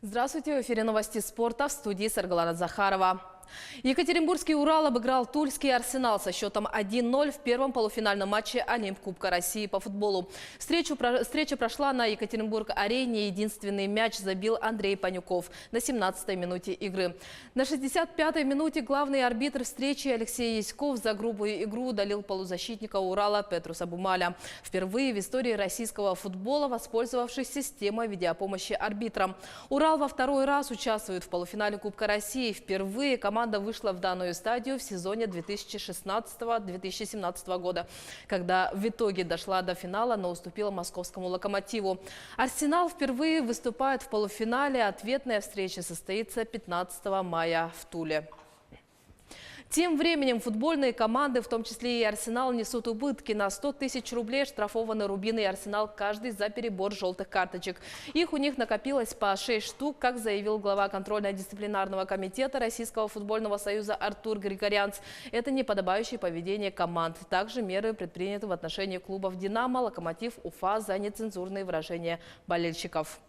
Здравствуйте, в эфире новости спорта, в студии Саргалана Захарова. Екатеринбургский «Урал» обыграл тульский «Арсенал» со счетом 1-0 в первом полуфинальном матче Олимп-кубка России по футболу. Встреча прошла на Екатеринбург-арене. Единственный мяч забил Андрей Панюков на 17-й минуте игры. На 65-й минуте главный арбитр встречи Алексей Яськов за грубую игру удалил полузащитника «Урала» Петруса Бумаля. Впервые в истории российского футбола воспользовавшись системой видеопомощи арбитрам. «Урал» во второй раз участвует в полуфинале Кубка России. Впервые команда вышла в данную стадию в сезоне 2016-2017 года, когда в итоге дошла до финала, но уступила московскому «Локомотиву». «Арсенал» впервые выступает в полуфинале. Ответная встреча состоится 15 мая в Туле. Тем временем футбольные команды, в том числе и «Арсенал», несут убытки. На 100 тысяч рублей штрафованы «Рубин» и «Арсенал» каждый за перебор желтых карточек. Их у них накопилось по 6 штук, как заявил глава контрольно-дисциплинарного комитета Российского футбольного союза Артур Григорянц. Это неподобающее поведение команд. Также меры предприняты в отношении клубов «Динамо», «Локомотив», «Уфа» за нецензурные выражения болельщиков.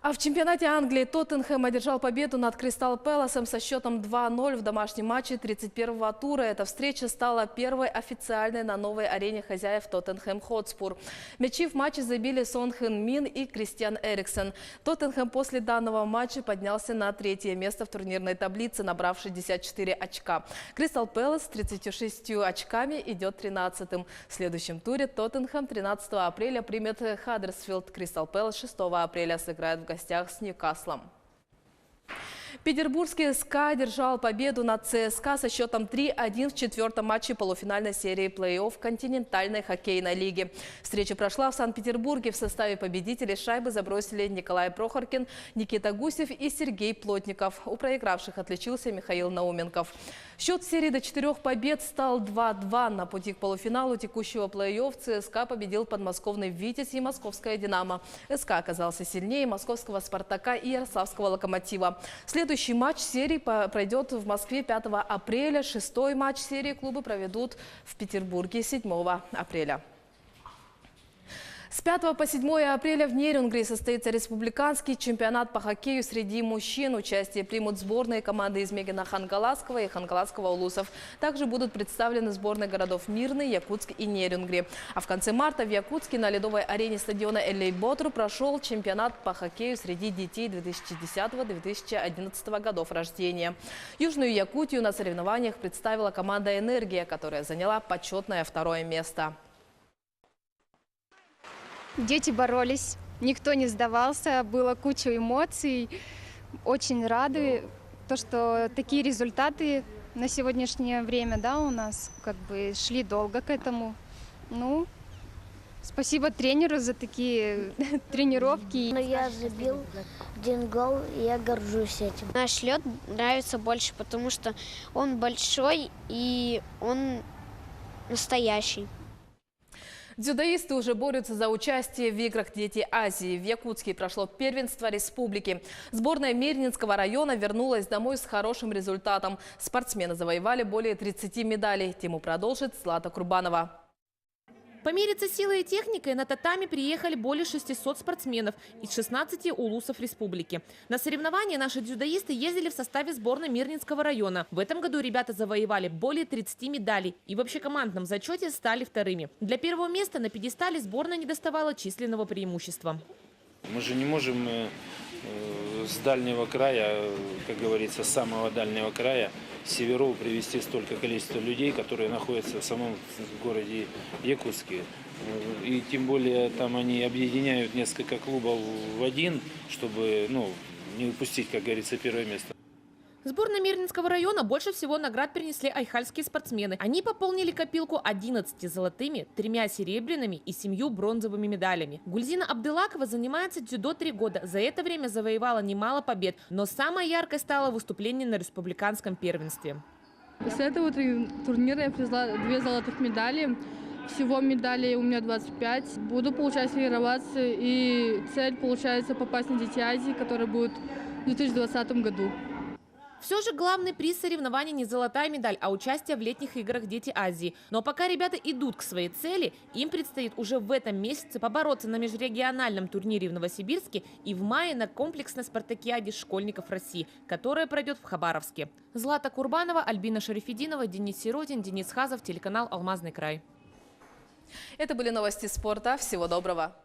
А в чемпионате Англии Тоттенхэм одержал победу над Кристал Пэласом со счетом 2-0 в домашнем матче 31-го тура. Эта встреча стала первой официальной на новой арене хозяев Тоттенхэм Хотспур. Мячи в матче забили Сон Хэн Мин и Кристиан Эриксен. Тоттенхэм после данного матча поднялся на 3-е место в турнирной таблице, набрав 64 очка. Кристал Пэлас с 36 очками идет 13-м. В следующем туре Тоттенхэм 13 апреля примет Хаддерсфилд. Кристал Пэлас 6 апреля сыграет в гостях с Ньюкаслом. Петербургский СКА одержал победу над ЦСКА со счетом 3-1 в четвертом матче полуфинальной серии плей-офф континентальной хоккейной лиги. Встреча прошла в Санкт-Петербурге. В составе победителей шайбы забросили Николай Прохоркин, Никита Гусев и Сергей Плотников. У проигравших отличился Михаил Науменков. Счет в серии до 4 побед стал 2-2. На пути к полуфиналу текущего плей-офф ЦСКА победил подмосковный «Витязь» и московское «Динамо». СКА оказался сильнее московского «Спартака» и ярославского «Локомотива». Следующий матч серии пройдет в Москве 5 апреля. Шестой матч серии клубы проведут в Петербурге 7 апреля. С 5 по 7 апреля в Нерюнгри состоится республиканский чемпионат по хоккею среди мужчин. Участие примут сборные команды из Мегина Хангаласского и Хангаласского Улусов. Также будут представлены сборные городов Мирный, Якутск и Нерюнгри. А в конце марта в Якутске на ледовой арене стадиона Эллей-Ботру прошел чемпионат по хоккею среди детей 2010-2011 годов рождения. Южную Якутию на соревнованиях представила команда «Энергия», которая заняла почетное 2-е место. Дети боролись, никто не сдавался, было куча эмоций. Очень рады, что такие результаты на сегодняшнее время, да, у нас шли долго к этому. Ну, спасибо тренеру за такие тренировки. Но я забил 1 гол, и я горжусь этим. Наш лед нравится больше, потому что он большой и он настоящий. Дзюдоисты уже борются за участие в играх «Дети Азии». В Якутске прошло первенство республики. Сборная Мирнинского района вернулась домой с хорошим результатом. Спортсмены завоевали более 30 медалей. Тему продолжит Злата Курбанова. Помериться силой и техникой на татами приехали более 600 спортсменов из 16 улусов республики. На соревнования наши дзюдоисты ездили в составе сборной Мирнинского района. В этом году ребята завоевали более 30 медалей и в общекомандном зачете стали 2-ми. Для первого места на пьедестале сборная не доставала численного преимущества. Мы же не можем с дальнего края, как говорится, с самого дальнего края Северов привезти столько количества людей, которые находятся в самом городе Якутске. И тем более там они объединяют несколько клубов в один, чтобы не упустить, как говорится, 1-е место. Сборной Мирнинского района больше всего наград принесли айхальские спортсмены. Они пополнили копилку 11 золотыми, 3 серебряными и 7 бронзовыми медалями. Гульзина Абдылакова занимается дзюдо 3 года. За это время завоевала немало побед. Но самой яркой стало выступление на республиканском первенстве. После этого турнира я привезла 2 золотых медали. Всего медалей у меня 25. Буду, получается, тренироваться. И цель, получается, попасть на Дети Азии, которая будет в 2020 году. Все же главный приз соревнований не золотая медаль, а участие в летних играх «Дети Азии». Но пока ребята идут к своей цели, им предстоит уже в этом месяце побороться на межрегиональном турнире в Новосибирске и в мае на комплексной спартакиаде школьников России, которая пройдет в Хабаровске. Злата Курбанова, Альбина Шарифединова, Денис Сиротин, Денис Хазов, телеканал «Алмазный край». Это были новости спорта. Всего доброго.